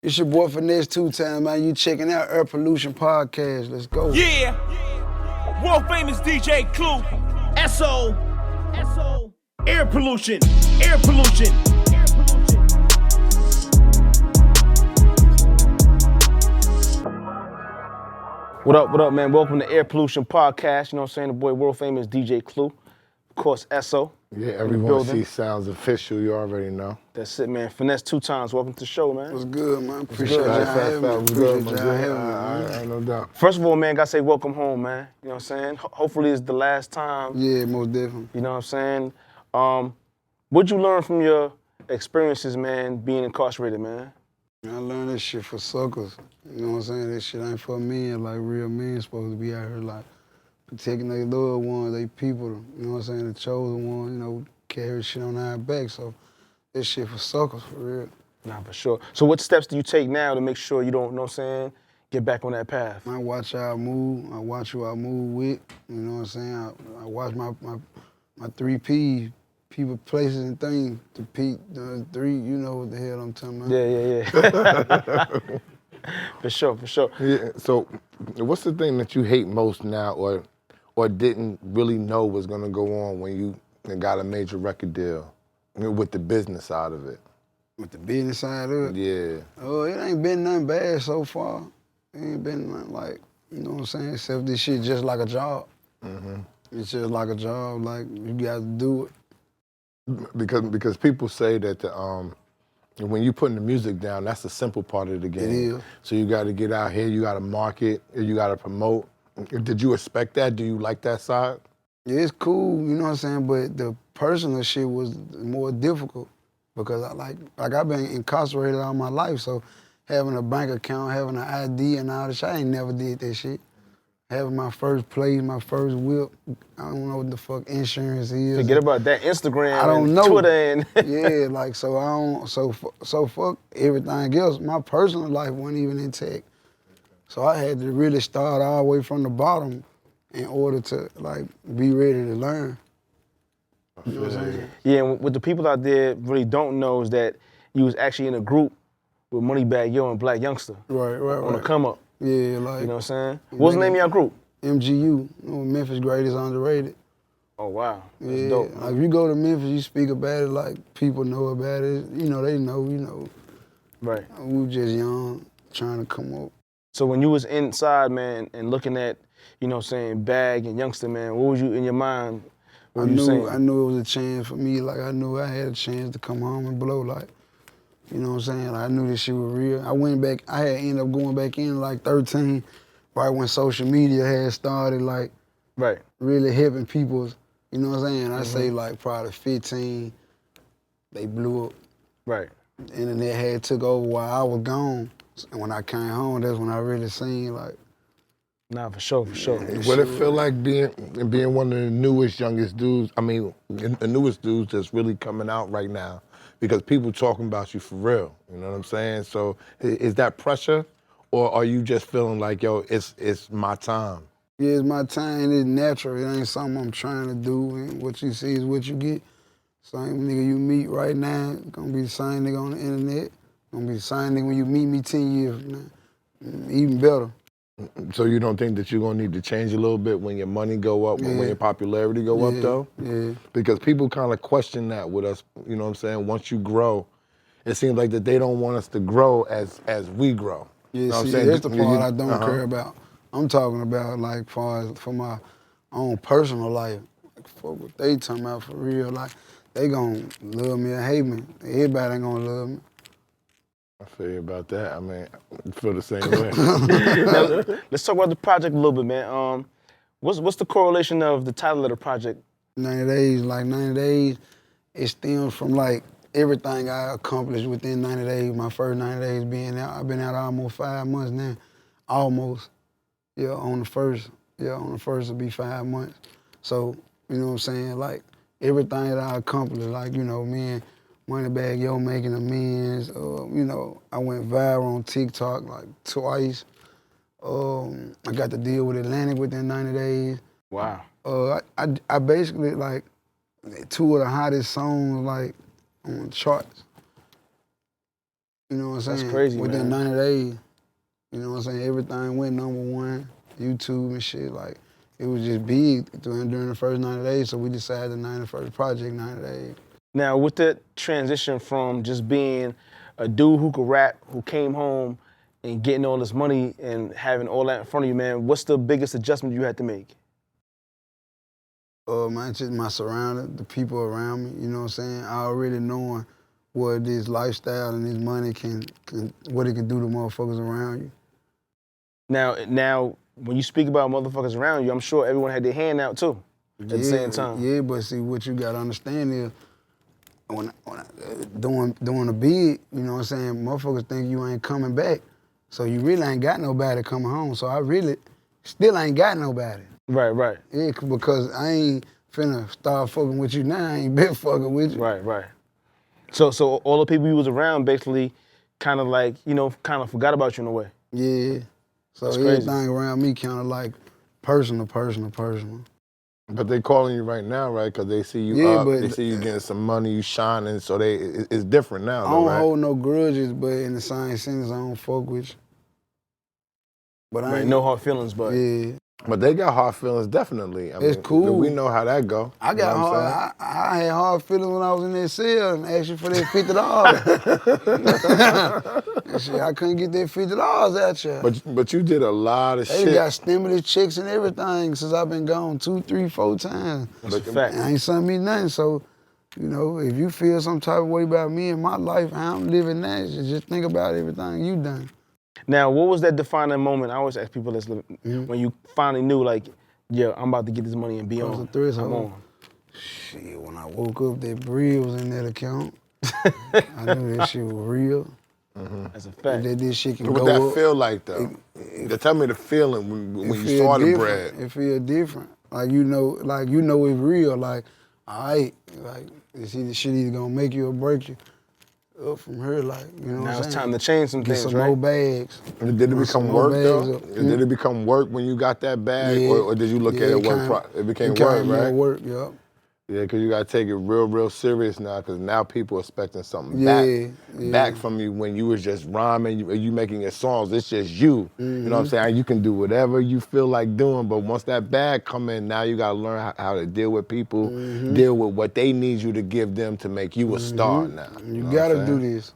It's your boy Finesse2Tymes, man. You checking out Air Pollution Podcast. Let's go. Yeah, world famous DJ Clue, SO, air pollution, air pollution, air pollution. What up, man? Welcome to Air Pollution Podcast. You know what I'm saying? The boy, world famous DJ Clue. Of course, SO. Yeah, everyone sees sounds official, you already know. That's it, man. Finesse2Tymes. Welcome to the show, man. What's good, man? Appreciate y'all having me. I no doubt. First of all, man, gotta say welcome home, man. You know what I'm saying? Hopefully it's the last time. Yeah, most definitely. You know what I'm saying? What'd you learn from your experiences, man, being incarcerated, man? I learned this shit for suckers. You know what I'm saying? This shit ain't for men. Like, real men supposed to be out here, like, protecting their loved ones, they people, you know what I'm saying? The chosen one, you know, carry shit on our back. So this shit for suckers, for real. Nah, for sure. So what steps do you take now to make sure you don't, you know what I'm saying, get back on that path? I watch how I move. I watch who I move with. You know what I'm saying? I watch my 3 P's, people, places, and things. The 3, you know what the hell I'm talking about. Yeah. For sure. Yeah, so what's the thing that you hate most now or didn't really know was gonna go on when you got a major record deal with the business side of it? With the business side of it? Yeah. Oh, it ain't been nothing bad so far. It ain't been nothing like, you know what I'm saying, except this shit just like a job. Mm-hmm. It's just like a job, like you got to do it. Because people say that when you putting the music down, that's the simple part of the game. It is. So you got to get out here, you got to market, you got to promote. Did you expect that? Do you like that side? Yeah, it's cool, you know what I'm saying, but the personal shit was more difficult because I've been incarcerated all my life, so having a bank account, having an ID and all that shit, I ain't never did that shit. Having my first place, my first whip, I don't know what the fuck insurance is. Forget about that Instagram I don't and know. Twitter and yeah, like so I don't so fuck everything else. My personal life wasn't even intact. So I had to really start all the way from the bottom in order to like be ready to learn. You know what I'm saying? Yeah, and what the people out there really don't know is that you was actually in a group with Moneybaggyo and Black Youngster. Right. On the come up. Yeah, like You know what I'm saying? What's the name of your group? MGU, you know, Memphis Greatest Underrated. Oh wow. That's Yeah, dope. like if you go to Memphis, you speak about it like people know about it. You know, they know, you know. Right. We were just young, trying to come up. So when you was inside, man, and looking at, you know what I'm saying, Bag and Youngster, man, what was you in your mind? What were you saying? I knew it was a chance for me. Like I knew I had a chance to come home and blow. Like, you know what I'm saying? Like, I knew this shit was real. I had ended up going back in like 13, right when social media had started, like, Right. really helping people. You know what I'm saying? I say like probably 15, they blew up. Right. The internet had took over while I was gone. And when I came home, that's when I really seen like. Nah, for sure. What it feel like being one of the newest, youngest dudes? I mean, the newest dudes that's really coming out right now, because people talking about you for real. You know what I'm saying? So is that pressure, or are you just feeling like, yo, it's my time? Yeah, it's my time. It's natural. It ain't something I'm trying to do. And what you see is what you get. Same nigga you meet right now, gonna be the same nigga on the internet. Gonna be the same nigga when you meet me 10 years from now. Even better. So you don't think that you're gonna need to change a little bit when your money go up, when your popularity go up though? Yeah. Because people kind of question that with us, you know what I'm saying? Once you grow, it seems like that they don't want us to grow as we grow. Yeah, you know what I'm see, saying? that's the part I don't care about. I'm talking about like for my own personal life. Like fuck what they talking about for real. Like they gonna love me or hate me. Everybody ain't gonna love me. I feel you about that. I mean, I feel the same way. Now, let's talk about the project a little bit, man. What's the correlation of the title of the project? 90 days, like 90 days, it stems from like everything I accomplished within 90 days. My first 90 days being out. I've been out almost 5 months now. Almost. Yeah, on the first it'll be 5 months. So, you know what I'm saying? Like everything that I accomplished, like, you know, me and Moneybaggyo making amends. You know, I went viral on TikTok like twice. I got to deal with Atlantic within 90 days. Wow. I basically like 2 of the hottest songs like on the charts. You know what I'm saying? That's crazy, Within man. 90 days, you know what I'm saying? Everything went #1, YouTube and shit. Like, it was just big during the first 90 days, so we decided to name the first project 90 days. Now, with the transition from just being a dude who could rap, who came home and getting all this money and having all that in front of you, man, what's the biggest adjustment you had to make? Man, just my surroundings, the people around me, you know what I'm saying? I already knowing what this lifestyle and this money what it can do to motherfuckers around you. Now, when you speak about motherfuckers around you, I'm sure everyone had their hand out too at the same time. Yeah, but see, what you gotta understand is, when I doing a bid, you know what I'm saying, motherfuckers think you ain't coming back. So you really ain't got nobody coming home. So I really still ain't got nobody. Right. Yeah, because I ain't finna start fucking with you now. I ain't been fucking with you. Right. So all the people you was around basically kind of like, you know, kind of forgot about you in a way. Yeah. So That's crazy. everything around me kind of like personal. But they calling you right now, right? Because they see you Yeah, up, but they see you getting some money, you shining, so it's different now, I though, don't right? hold no grudges, but in the same sense, I don't fuck with you. But I Right, ain't, no hard feelings, but yeah. But they got hard feelings, definitely. I It's mean, cool. We know how that go. I got you know what I'm hard. I had hard feelings when I was in that cell and asked you for that $50. And shit, I couldn't get that $50 out you. But you did a lot of They shit. got stimulus checks and everything since I've been gone 2, 3, 4 times. that's a fact. I ain't sent me nothing. So, you know, if you feel some type of way about me and my life, how I'm living now, just think about everything you done. Now, what was that defining moment? I always ask people that's living, when you finally knew, like, yeah, I'm about to get this money and be Cross on. the threshold. I'm on. Shit, when I woke up, that bread was in that account. I knew that shit was real. That's a fact. That this shit can What go that up. feel like, though? Tell me the feeling when you feel saw the different. bread. It feel different. Like you know it's real. Like, all right, like this shit either gonna make you or break you. Up from her, like, you know what I'm Now saying? it's time to change some Get things, some right? more bags. Did it Want become some more work, though? bags up. Did it become work when you got that bag, Yeah. or did you look at it work? It became work, more right? work, yup. Yeah, because you got to take it real serious now, because now people are expecting something Yeah. back from you when you was just rhyming, you making your songs. It's just you. You know what I'm saying? You can do whatever you feel like doing, but once that bag come in, now you got to learn how to deal with people, deal with what they need you to give them to make you a star now. You know gotta what I'm do saying? this.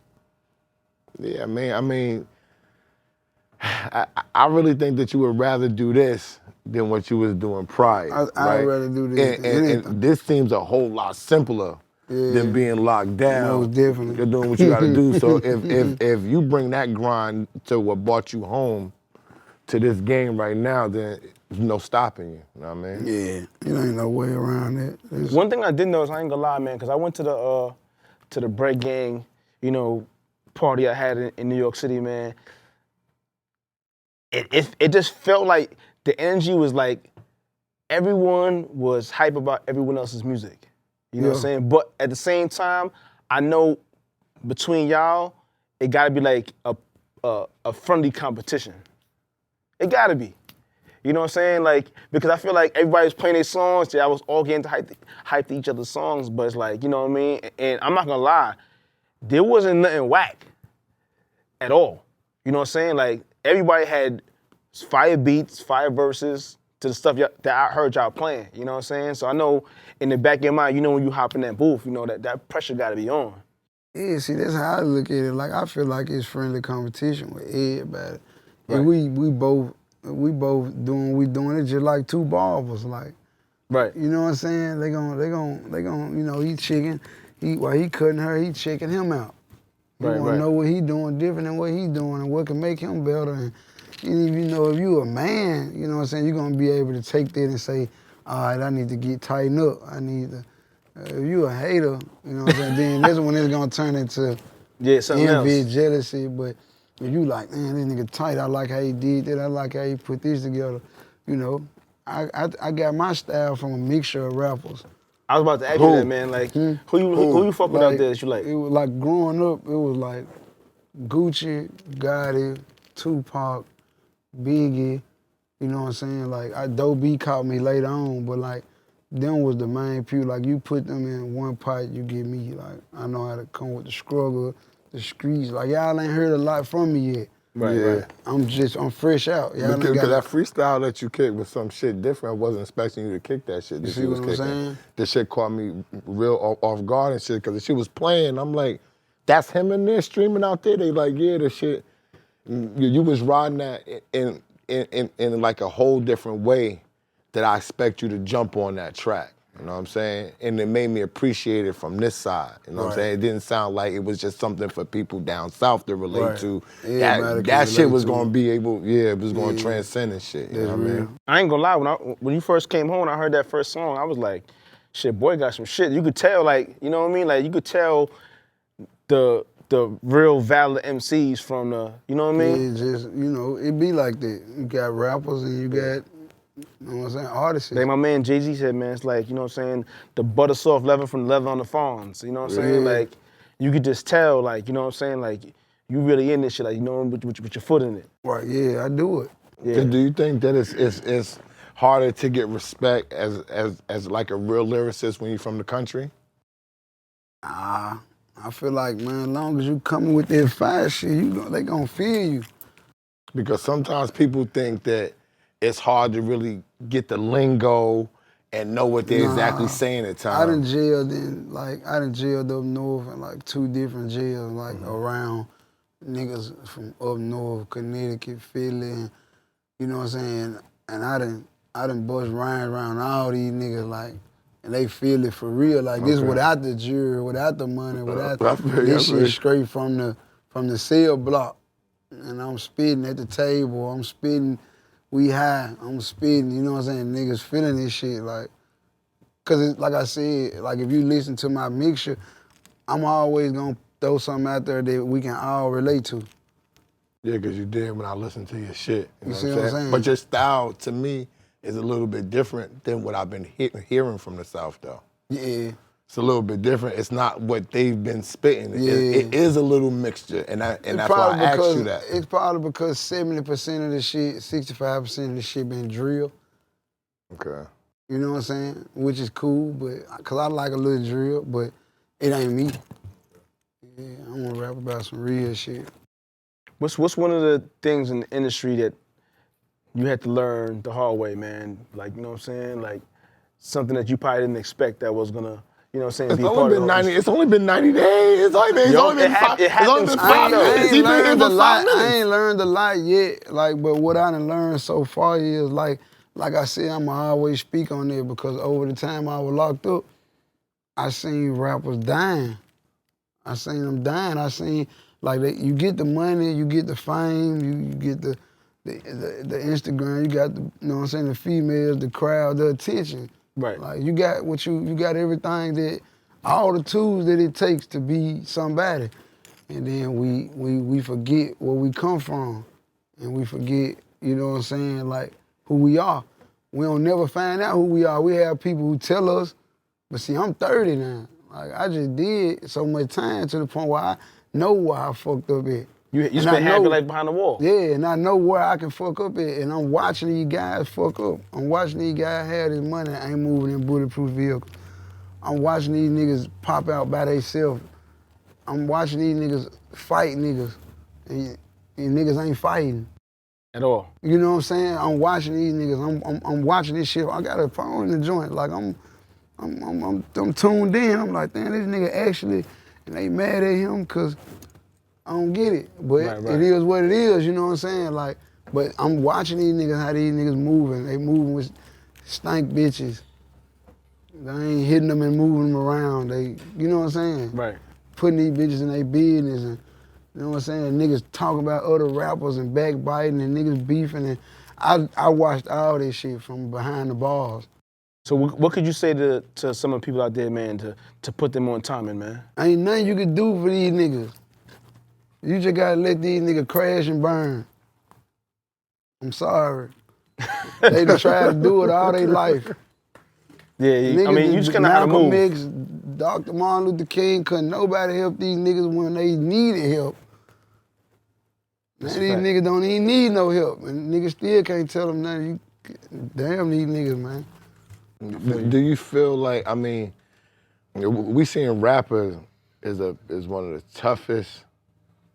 Yeah, I mean, I really think that you would rather do this than what you was doing prior. I'd right? rather do this than anything. And this seems a whole lot simpler than being locked down. Most definitely. You're doing what you got to do. So if you bring that grind to what brought you home to this game right now, then there's no stopping you. You know what I mean? Yeah, it ain't no way around it. One thing I did know is, I ain't gonna lie, man, because I went to the Bread Gang, you know, party I had in New York City, man. It just felt like the energy was like everyone was hype about everyone else's music. You know what I'm saying? But at the same time, I know between y'all, it gotta be like a friendly competition. It gotta be. You know what I'm saying? Like, because I feel like everybody's playing their songs, I was all getting to hype to each other's songs, but it's like, you know what I mean? And I'm not gonna lie, there wasn't nothing whack at all. You know what I'm saying? Like, everybody had fire beats, fire verses to the stuff that I heard y'all playing. You know what I'm saying? So I know in the back of your mind, you know when you hop in that booth, you know that pressure gotta be on. Yeah, see, that's how I look at it. Like, I feel like it's friendly competition with everybody. Right. And we both doing what we doing. It's just like two barbers, like. Right. You know what I'm saying? They gon', you know, while he cutting her, he checking him out. You wanna know what he doing different than what he doing and what can make him better. And you know, if you a man, you know what I'm saying, you're gonna be able to take that and say, all right, I need to get tightened up. I need to, if you a hater, you know what I'm saying, then that's when it's gonna turn into something envy, else. jealousy. But if you like, man, this nigga tight, I like how he did that, I like how he put this together, you know. I got my style from a mixture of rappers. I was about to ask you that, man. Like, who you fuck with out there that you like? It was like growing up, it was like Gucci, Gotti, Tupac, Biggie, you know what I'm saying? Like, Doe B caught me later on, but like, them was the main people. Like, you put them in one pot, you get me. Like, I know how to come with the struggle, the streets. Like y'all ain't heard a lot from me yet. Right. I'm fresh out. Y'all ain't Because got that freestyle that you kicked was some shit different. I wasn't expecting you to kick that shit. You see what I'm saying? This shit caught me real off guard and shit, because the shit was playing. I'm like, that's him in there streaming out there? They like, yeah, the shit. You was riding that in like a whole different way that I expect you to jump on that track. You know what I'm saying? And it made me appreciate it from this side. You know what I'm saying? It didn't sound like it was just something for people down south to relate to. That shit was gonna be able, it was gonna transcend and shit. You know what I mean? I ain't gonna lie, when you first came home and I heard that first song, I was like, shit, boy got some shit. You could tell, like, you know what I mean? Like, you could tell the real valid MCs from the, you know what I mean? It's just, you know, it be like that. You got rappers and you got, you know what I'm saying, artists. Like my man Jay-Z said, man, it's like, you know what I'm saying, the butter soft leather from the leather on the fawns. You know what I'm saying? Like, you could just tell, like, you know what I'm saying, like, you really in this shit, like, you know, with your foot in it. Right, yeah, I do it. Yeah. Do you think that it's harder to get respect as like a real lyricist when you're from the country? I feel like, man, as long as you coming with that fire shit, they gonna feel you. Because sometimes people think that it's hard to really get the lingo and know what they're exactly saying at times. I done jailed up north in like 2 different jails, like around niggas from up north, Connecticut, Philly, and, you know what I'm saying? And I done bust rhymes around all these niggas, like, and they feel it for real. Like, this without the jury, without the money, without this shit straight from the cell block. And I'm spitting at the table, I'm spitting, we high, I'm spitting, you know what I'm saying? Niggas feeling this shit, like, cause like I said, like if you listen to my mixture, I'm always gonna throw something out there that we can all relate to. Yeah, cause you did when I listened to your shit. You know see what I'm saying? But your style, to me, is a little bit different than what I've been hearing from the South, though. Yeah. It's a little bit different. It's not what they've been spitting. It is a little mixture, and that's why I asked you that. It's probably because 70% of the shit, 65% of the shit been drill. Okay. You know what I'm saying? Which is cool, but cause I like a little drill, but it ain't me. Yeah, I'm gonna rap about some real shit. What's one of the things in the industry that you had to learn the hard way, man? Like, you know what I'm saying? Like something that you probably didn't expect that was gonna, you know what I'm saying? It's only been 90 days. It's only been 5 minutes. I ain't learned a lot yet. Like, but what I done learned so far is like I said, I'ma always speak on it because over the time I was locked up, I seen rappers dying. I seen them dying. I seen like you get the money, you get the fame, you get the Instagram, you got the, you know what I'm saying, the females, the crowd, the attention. Right. Like you got you got everything that, all the tools that it takes to be somebody. And then we forget where we come from. And we forget, you know what I'm saying, like who we are. We don't never find out who we are. We have people who tell us, but see, I'm 30 now. Like I just did so much time to the point where I know where I fucked up at. You spent half your life behind the wall. Yeah, and I know where I can fuck up at, and I'm watching these guys fuck up. I'm watching these guys have this money and ain't moving in bulletproof vehicles. I'm watching these niggas pop out by themselves. I'm watching these niggas fight niggas, and niggas ain't fighting. At all. You know what I'm saying? I'm watching these niggas. I'm watching this shit. I got a phone in the joint. Like I'm tuned in. I'm like, damn, this nigga actually, and they mad at him because I don't get it. But it is what it is, you know what I'm saying? Like, but I'm watching these niggas, how these niggas moving. They moving with stank bitches. They ain't hitting them and moving them around. They, you know what I'm saying? Right. Putting these bitches in their business and, you know what I'm saying? Niggas talking about other rappers and backbiting and niggas beefing, and I watched all this shit from behind the bars. So what could you say to some of the people out there, man, to put them on timing, man? Ain't nothing you could do for these niggas. You just gotta let these niggas crash and burn. I'm sorry. They done tried to do it all their life. Yeah, Niggas, I mean, you just gonna have to move. Malcolm X, Dr. Martin Luther King, couldn't nobody help these niggas when they needed help. Now these niggas don't even need no help, and niggas still can't tell them nothing. Damn these niggas, man. Do you feel like, I mean, we seeing rappers is one of the toughest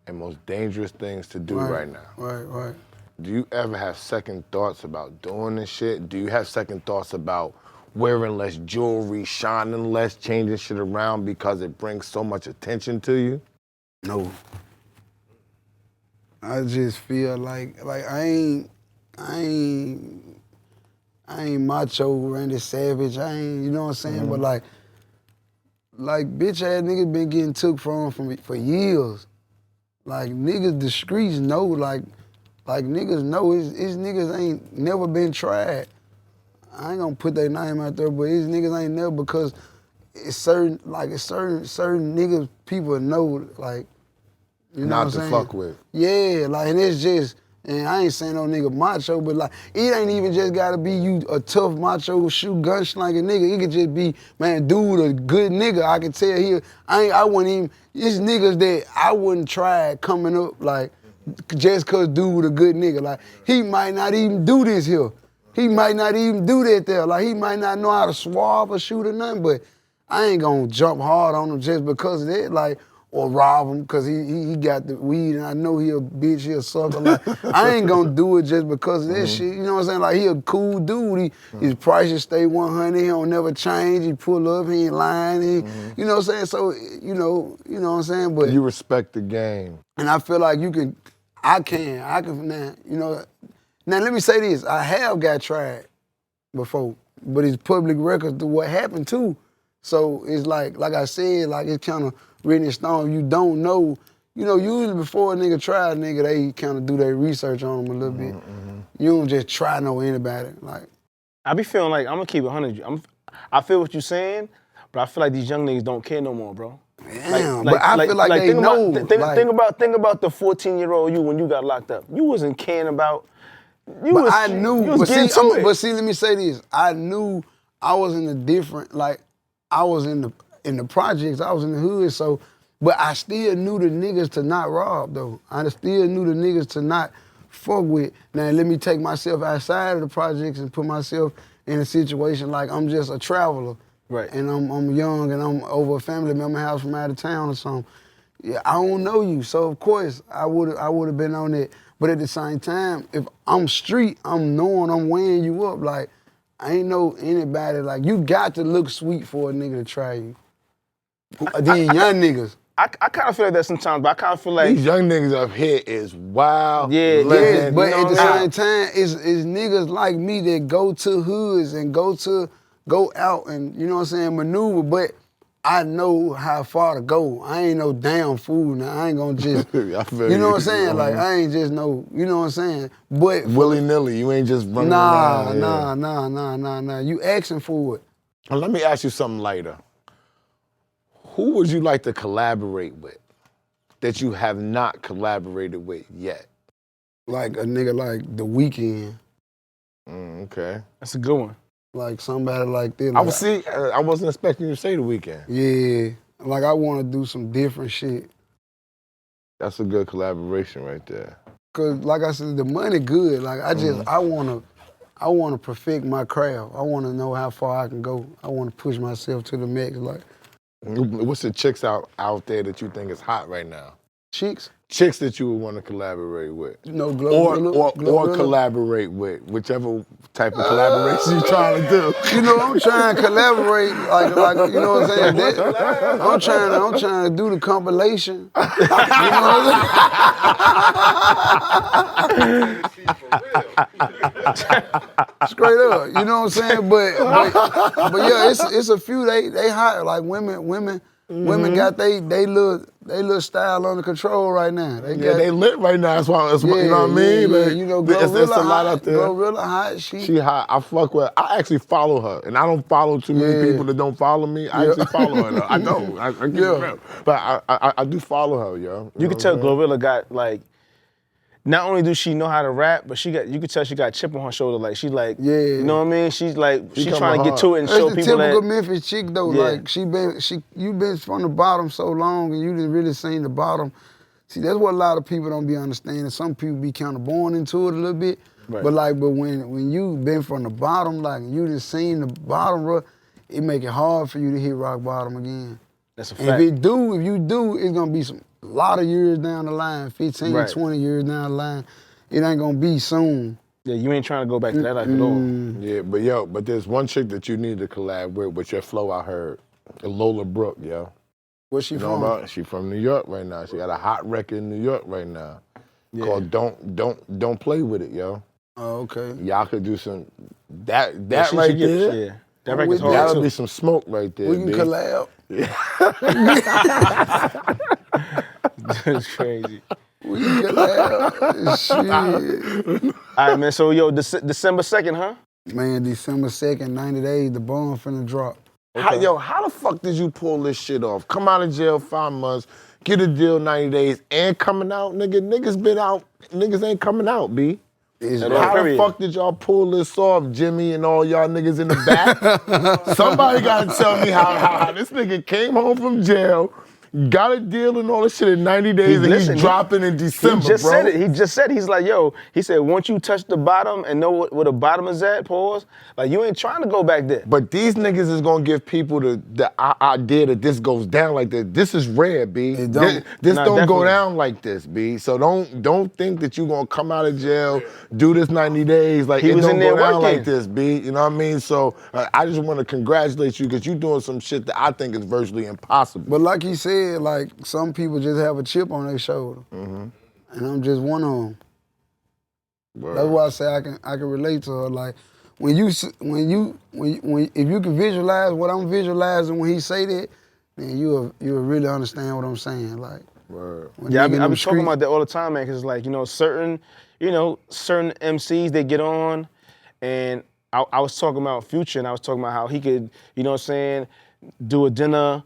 and most dangerous things to do right now. Right. Do you ever have second thoughts about doing this shit? Do you have second thoughts about wearing less jewelry, shining less, changing shit around because it brings so much attention to you? No. I just feel like I ain't macho, Randy Savage. I ain't, you know what I'm saying? But like bitch ass niggas been getting took from for years. Like niggas, the streets know, like niggas know his niggas ain't never been tried. I ain't gonna put their name out there, but his niggas ain't never, because it's certain niggas people know, like, you know Not what I'm to saying? fuck with. Yeah, like, and it's just, and I ain't saying no nigga macho, but like, it ain't even just gotta be you a tough macho shoot gunslinging nigga. It could just be, man, dude, a good nigga. I can tell here, I wouldn't even, it's niggas that I wouldn't try coming up, like, just cause dude a good nigga. Like, he might not even do this here. He might not even do that there. Like, he might not know how to swab or shoot or nothing, but I ain't gonna jump hard on him just because of that, like, or rob him because he got the weed and I know he a bitch, he a sucker. Like, I ain't gonna do it just because of this shit. You know what I'm saying? Like, he a cool dude. His prices stay 100. He don't never change. He pull up. He ain't lying. You know what I'm saying? So, you know what I'm saying? But You respect the game. and I feel like I can now, you know. Now, let me say this. I have got tried before, but it's public record to what happened too. So it's like I said, like it's kind of written in stone. You don't know. You know, usually before a nigga try a nigga, they kind of do their research on them a little bit. You don't just try know anybody. Like, I be feeling like, I'm gonna keep it 100. I feel what you're saying, but I feel like these young niggas don't care no more, bro. damn, but I feel like they think know. Think about the 14-year-old you when you got locked up. You wasn't caring about. I knew. You was getting to it. But see, let me say this. I knew I was in a different, like, I was in the projects. I was in the hood. So, but I still knew the niggas to not rob though. I still knew the niggas to not fuck with. Now let me take myself outside of the projects and put myself in a situation like I'm just a traveler. Right. And I'm young and I'm over a family member house from out of town or something. Yeah, I don't know you, so of course I would have been on it. But at the same time, if I'm street, I'm knowing I'm weighing you up. Like, I ain't know anybody, like, you got to look sweet for a nigga to try you. These young niggas. I kind of feel like that sometimes, but I kind of feel like These young niggas up here is wild. Yeah, living, But you know at the what I'm same time, it's niggas like me that go to hoods and go out and, you know what I'm saying, maneuver, but I know how far to go. I ain't no damn fool now. I ain't gonna just, I feel you know what I'm saying? Like, I ain't just no, you know what I'm saying? But willy-nilly, you ain't just running around. Nah. You asking for it. Well, let me ask you something lighter. Who would you like to collaborate with that you have not collaborated with yet? Like a nigga like The Weeknd. Okay. that's a good one. Like somebody like this. I wasn't expecting you to say The Weeknd. Yeah. Like I wanna do some different shit. That's a good collaboration right there. Cause like I said, the money good. Like I just, I wanna perfect my craft. I wanna know how far I can go. I wanna push myself to the max. Like, What's the chicks out there that you think is hot right now? chicks, Chicks that you would want to collaborate with. you know, Or glorilla. collaborate with, whichever type of collaboration you're trying to do. You know, I'm trying to collaborate, like you know what I'm saying? I'm trying to do the compilation. You know what I'm saying? Straight up, you know what I'm saying? But yeah, it's a few they hot. Like women got they little style under control right now. They lit right now. That's why. You know what I mean? Yeah, Like, you know, it's glorilla a lot hot. out there. Glorilla hot. She hot. I fuck with her. I actually follow her, and I don't follow too many people that don't follow me. I actually follow her. Though. I know. I get it real. But I do follow her, yo. You can tell Glorilla got like, not only does she know how to rap, but you could tell she got a chip on her shoulder. Like she like, you know what I mean? She's like, she's trying to get to it and show That's people the typical that. Memphis chick though. Yeah. Like you been from the bottom so long and you didn't really seen the bottom. See, that's what a lot of people don't be understanding. Some people be kind of born into it a little bit. Right. But when you been from the bottom, like you done seen the bottom, bro, it make it hard for you to hit rock bottom again. That's a And fact. if you do, it's gonna be some a lot of years down the line, 15, Right. 20 years down the line. It ain't gonna be soon. Yeah, you ain't trying to go back to that life at all. Yeah, but there's one chick that you need to collab with your flow. I heard, Lola Brooke, yo. Where's she You know from? about? She from New York right now. She got a hot record in New York right now called "Don't Play With It," yo. Oh, okay. Y'all could do some that She right should get- there. Yeah, that record's hard That'll too. be some smoke right there. We can B. collab. It's crazy. We can collab. Shit. All right, man. So, yo, December 2nd, huh? Man, December 2nd, 90 days, the bomb finna drop. How the fuck did you pull this shit off? Come out of jail 5 months, get a deal 90 days, and coming out, nigga. Niggas been out. Niggas ain't coming out, B. It's How drop. How the fuck did y'all pull this off, Jimmy and all y'all niggas in the back? Somebody gotta tell me how this nigga came home from jail, got a deal and all this shit in 90 days, and Listen, he's dropping in December, He just bro. said it. He just said, he's like, yo, he said, once you touch the bottom and know where the bottom is at, pause, like, you ain't trying to go back there. But these niggas is gonna give people the idea that this goes down like this. This is rare, B. It don't. This Nah, don't go definitely. down like this, B. So don't think that you gonna come out of jail, do this 90 days, like He it was don't in go there down working. like this, B. You know what I mean? So I just want to congratulate you because you're doing some shit that I think is virtually impossible. But like he said, like, some people just have a chip on their shoulder. Mm-hmm. And I'm just one of them. That's why I say I can relate to her. Like, if you can visualize what I'm visualizing when he say that, then you'll really understand what I'm saying. Like, when Yeah, I nigga be in them talking streets- about that all the time, man, because it's like, certain MCs, they get on, and I was talking about Future, and I was talking about how he could, do a dinner,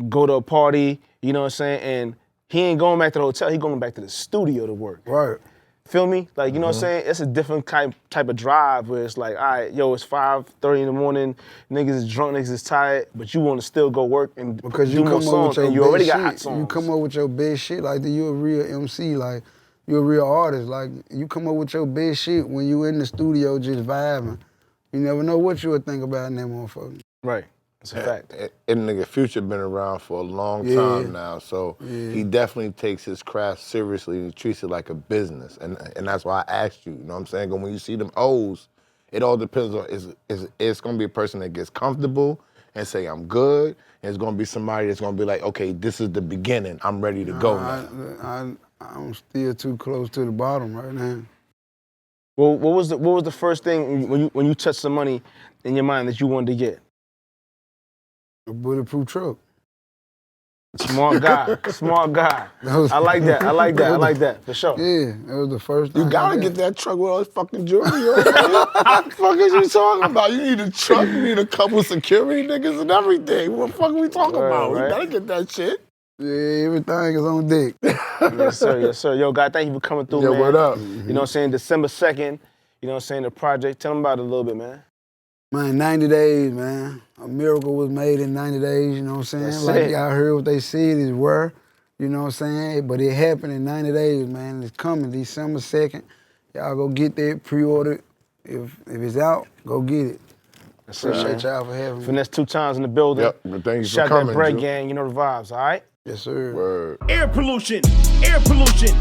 go to a party, and he ain't going back to the hotel, he going back to the studio to work. Right. Feel me? Like, you know what I'm saying? It's a different type of drive where it's like, all right, yo, it's 5:30 in the morning, niggas is drunk, niggas is tired, but you want to still go work and Because do you more come up songs, with your and you best already shit. got hot songs. You come up with your best shit. Like, you a real MC. Like, you a real artist. Like, you come up with your best shit when you in the studio just vibing. You never know what you would think about in that motherfucker. Right. It's a fact. And nigga Future been around for a long time now, so he definitely takes his craft seriously and he treats it like a business. And that's why I asked you, you know what I'm saying? 'Cause when you see them O's, it all depends on, it's gonna be a person that gets comfortable and say, I'm good, and it's gonna be somebody that's gonna be like, okay, this is the beginning, I'm ready to go now. I'm still too close to the bottom right now. Well, what was the first thing when you touched some money in your mind that you wanted to get? A bulletproof truck. Smart guy. Smart guy. I like that, for sure. Yeah, that was the first thing. You gotta I get that truck with all this fucking jewelry on it. What the fuck is you talking about? You need a truck, you need a couple security niggas and everything. What the fuck are we talking about? right. You gotta get that shit. Yeah, everything is on deck. Yes, sir. Yes, sir. Yo, God, thank you for coming through, Yo, man. what up? You know what I'm saying? December 2nd, you know what I'm saying? The project. Tell them about it a little bit, man. Man, 90 days, man. A miracle was made in 90 days, you know what I'm saying? That's Like it. y'all heard what they said is were, you know what I'm saying? But it happened in 90 days, man. It's coming December 2nd. Y'all go get that, pre-order it. If it's out, go get it. That's it, Appreciate man. y'all for having me. Finesse2Tymes in the building. Yep, but thank you for Shout coming, that bread Drew. gang, you know the vibes, all right? Yes, sir. Word. Air pollution, air pollution.